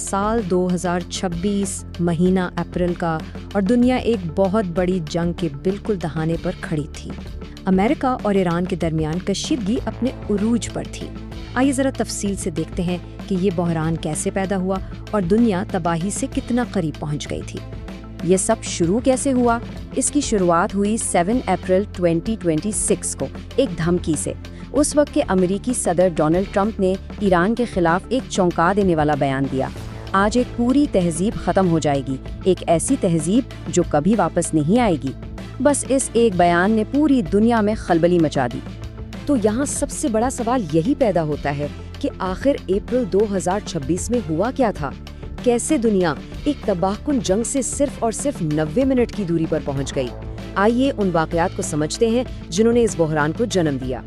साल 2026 महीना अप्रैल का और दुनिया एक बहुत बड़ी जंग के बिल्कुल दहाने पर खड़ी थी। अमेरिका और ईरान के दरमियान कशीदगी अपने उरूज पर थी। आइए ज़रा तफसील से देखते हैं कि ये बहरान कैसे पैदा हुआ और दुनिया तबाही से कितना करीब पहुंच गई थी। ये सब शुरू कैसे हुआ? इसकी शुरुआत हुई 7 अप्रैल 2026 को एक धमकी से। उस वक्त के अमेरिकी सदर डोनाल्ड ट्रंप ने ईरान के खिलाफ एक चौंका देने वाला बयान दिया। आज एक पूरी तहजीब ख़त्म हो जाएगी, एक ऐसी तहजीब जो कभी वापस नहीं आएगी। बस इस एक बयान ने पूरी दुनिया में खलबली मचा दी। तो यहाँ सबसे बड़ा सवाल यही पैदा होता है कि आखिर अप्रैल 2026 में हुआ क्या था? कैसे दुनिया एक तबाहकुन जंग से सिर्फ और सिर्फ 90 मिनट की दूरी पर पहुंच गई? आइए उन वाक़यात को समझते हैं जिन्होंने इस बहरान को जन्म दिया।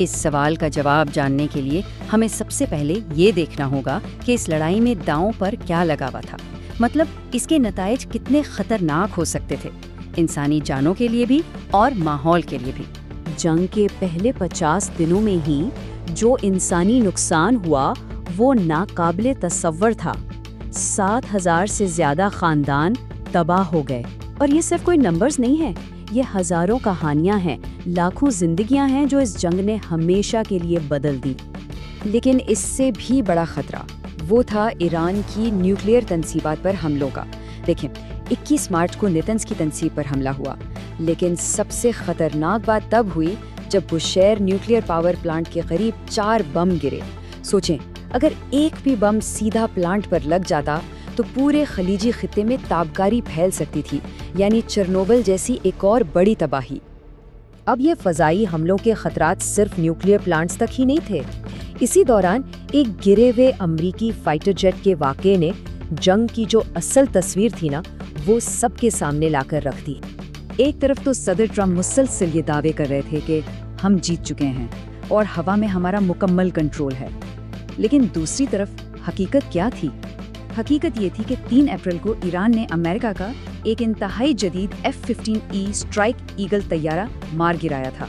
इस सवाल का जवाब जानने के लिए हमें सबसे पहले ये देखना होगा कि इस लड़ाई में दांव पर क्या लगा हुआ था। मतलब इसके नताइज कितने खतरनाक हो सकते थे, इंसानी जानों के लिए भी और माहौल के लिए भी। जंग के पहले 50 दिनों में ही जो इंसानी नुकसान हुआ वो नाकाबिले तसव्वुर था। 7,000 से ज्यादा खानदान तबाह हो गए। और ये सिर्फ कोई नंबर्स नहीं है, ये हजारों कहानियां हैं, लाखों जिंदगियां हैं जो इस जंग ने हमेशा के लिए बदल दी। लेकिन इससे भी बड़ा खतरा वो था ईरान की न्यूक्लियर तंसीबात पर हमलों का। देखें, 21 मार्च को नेतन्स की तंसीब पर हमला हुआ, लेकिन सबसे खतरनाक बात तब हुई जब बुशेयर न्यूक्लियर पावर प्लांट के करीब 4 बम गिरे। सोचें, अगर एक भी बम सीधा प्लांट पर लग जाता तो पूरे खलीजी खित्ते में ताबकारी फैल सकती थी, यानी चेरनोबिल जैसी एक और बड़ी तबाही। अब ये फजाई हमलों के खतरात सिर्फ न्यूक्लियर प्लांट्स तक ही नहीं थे। इसी दौरान एक गिरे हुए अमरीकी फाइटर जेट के वाक़े ने जंग की जो असल तस्वीर थी ना, वो सबके सामने लाकर रख दी। एक तरफ तो सदर ट्रंप मुसलसल ये दावे कर रहे थे कि हम जीत चुके हैं और हवा में हमारा मुकम्मल कंट्रोल है, लेकिन दूसरी तरफ हकीकत क्या थी? हकीकत ये थी कि 3 अप्रैल को ईरान ने अमेरिका का एक इंतहाई जदीद F-15E स्ट्राइक ईगल तैयारा मार गिराया था।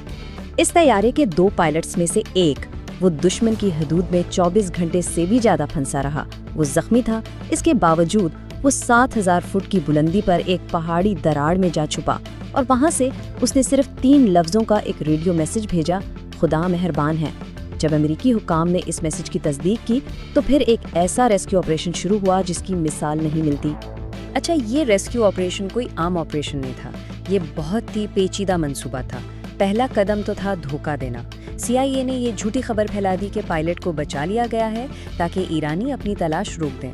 इस तैयारे के 2 पायलट्स में से एक, वो दुश्मन की हदूद में 24 घंटे से भी ज्यादा फंसा रहा। वो जख्मी था, इसके बावजूद वो 7,000 फुट की बुलंदी पर एक पहाड़ी दरार में जा छुपा और वहाँ से उसने सिर्फ 3 लफ्जों का एक रेडियो मैसेज भेजा, खुदा मेहरबान है। जब अमेरिकी हुकाम ने इस मैसेज की तस्दीक की तो फिर एक ऐसा रेस्क्यू ऑपरेशन शुरू हुआ जिसकी मिसाल नहीं मिलती। अच्छा, ये रेस्क्यू ऑपरेशन कोई आम ऑपरेशन नहीं था, ये बहुत ही पेचीदा मंसूबा था। पहला कदम तो था धोखा देना। CIA ने ये झूठी खबर फैला दी कि पायलट को बचा लिया गया है ताकि ईरानी अपनी तलाश रोक दें।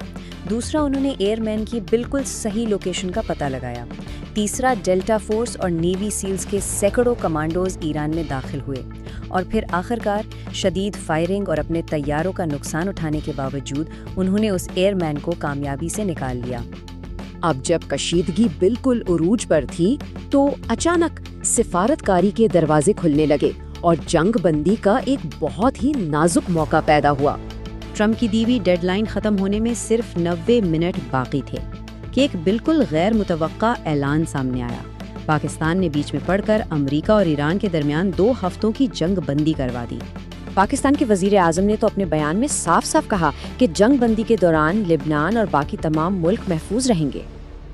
दूसरा, उन्होंने एयरमैन की बिल्कुल सही लोकेशन का पता लगाया। तीसरा, डेल्टा फोर्स और नेवी सील्स के सैकड़ों कमांडोज ईरान में दाखिल हुए। और फिर आखिरकार शदीद फायरिंग और अपने तैयारों का नुकसान उठाने के बावजूद उन्होंने उस एयरमैन को कामयाबी से निकाल लिया। अब जब कशीदगी बिल्कुल उरूज पर थी तो अचानक सिफारतकारी के दरवाजे खुलने लगे और जंग बंदी का एक बहुत ही नाजुक मौका पैदा हुआ। ट्रंप की दी हुई डेडलाइन खत्म होने में सिर्फ 90 मिनट बाकी थे कि एक बिल्कुल गैर मुतवक्का ऐलान सामने आया। पाकिस्तान ने बीच में पड़कर अमेरिका और ईरान के दरमियान 2 हफ्तों की जंग बंदी करवा दी। पाकिस्तान के वजीर आजम ने तो अपने बयान में साफ साफ कहा कि जंग बंदी के दौरान लेबनान और बाकी तमाम मुल्क महफूज रहेंगे।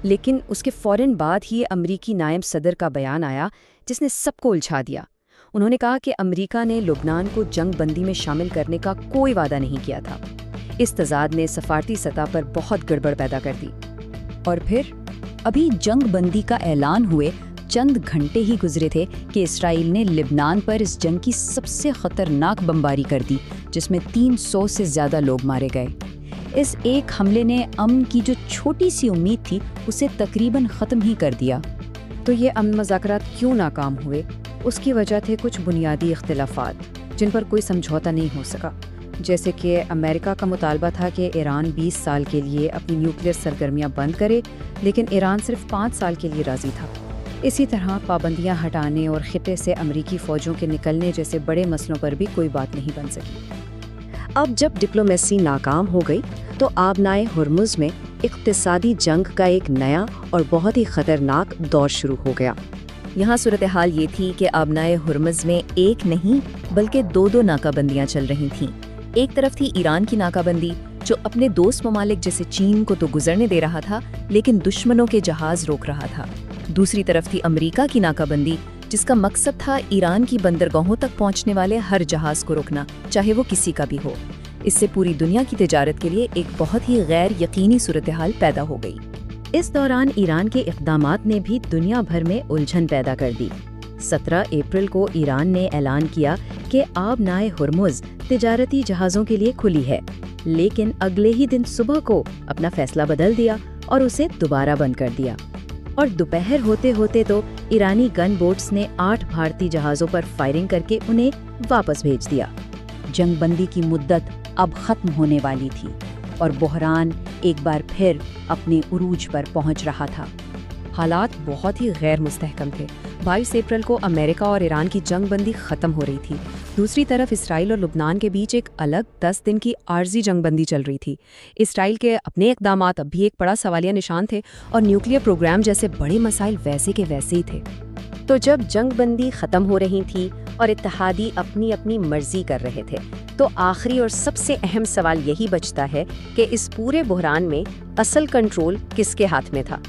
लेकिन उसके फौरन बाद ही अमेरिकी नायब सदर का बयान आया जिसने सबको उलझा दिया। उन्होंने कहा कि अमेरिका ने लुबनान को जंग बंदी में शामिल करने का कोई वादा नहीं किया था। इस तजाद ने सफारती सतह पर बहुत गड़बड़ पैदा कर दी। और फिर अभी जंग बंदी का ऐलान हुए चंद घंटे ही गुजरे थे कि इसराइल ने लिबनान पर इस जंग की सबसे खतरनाक बमबारी कर दी, जिसमें 300 से ज्यादा लोग मारे गए। इस एक हमले ने अमन की जो छोटी सी उम्मीद थी उसे तकरीबन ख़त्म ही कर दिया। तो ये अमन मुज़ाकरात क्यों नाकाम हुए? उसकी वजह थे कुछ बुनियादी इख्तिलाफात जिन पर कोई समझौता नहीं हो सका। जैसे कि अमेरिका का मुतालबा था कि ईरान 20 साल के लिए अपनी न्यूक्लियर सरगर्मियां बंद करे, लेकिन ईरान सिर्फ 5 साल के लिए राज़ी था। इसी तरह पाबंदियां हटाने और खिते से अमरीकी फ़ौजों के निकलने जैसे बड़े मसलों पर भी कोई बात नहीं बन सकी। अब जब डिप्लोमेसी नाकाम हो गई तो आबनाए हुर्मुज़ में इक़्तिसादी जंग का एक नया और बहुत ही ख़तरनाक दौर शुरू हो गया। यहाँ सूरत हाल ये थी कि आबनाए हुर्मुज़ में एक नहीं बल्कि 2 नाकाबंदियाँ चल रही थीं। एक तरफ थी ईरान की नाकाबंदी जो अपने दोस्त ममालिक जैसे चीन को तो गुजरने दे रहा था, लेकिन दुश्मनों के जहाज रोक रहा था। दूसरी तरफ थी अमेरिका की नाकाबंदी, जिसका मकसद था ईरान की बंदरगाहों तक पहुंचने वाले हर जहाज को रोकना, चाहे वो किसी का भी हो। इससे पूरी दुनिया की तिजारत के लिए एक बहुत ही गैर यकीनी सूरत-ए-हाल पैदा हो गई। इस दौरान ईरान के इक़दामात ने भी दुनिया भर में उलझन पैदा कर दी। 17 अप्रैल को ईरान ने ऐलान किया कि आब-नाए हुर्मुज़ तिजारती जहाज़ों के लिए खुली है, लेकिन अगले ही दिन सुबह को अपना फैसला बदल दिया और उसे दोबारा बंद कर दिया। और दोपहर होते होते तो ईरानी गन बोट्स ने 8 भारतीय जहाज़ों पर फायरिंग करके उन्हें वापस भेज दिया। जंगबंदी की मुद्दत अब ख़त्म होने वाली थी और बहरान एक बार फिर अपने उरूज पर पहुंच रहा था। हालात बहुत ही गैर मुस्तहकम थे। 22 अप्रैल को अमेरिका और ईरान की जंगबंदी ख़त्म हो रही थी। दूसरी तरफ इसराइल और लुबनान के बीच एक अलग 10 दिन की आर्जी जंगबंदी चल रही थी। इसराइल के अपने इक़दामात अब भी एक बड़ा सवालिया निशान थे और न्यूक्लियर प्रोग्राम जैसे बड़े मसाइल वैसे के वैसे ही थे। तो जब जंगबंदी ख़त्म हो रही थी और इत्तेहादी अपनी अपनी मर्जी कर रहे थे, तो आखिरी और सबसे अहम सवाल यही बचता है कि इस पूरे बहरान में असल कंट्रोल किसके हाथ में था।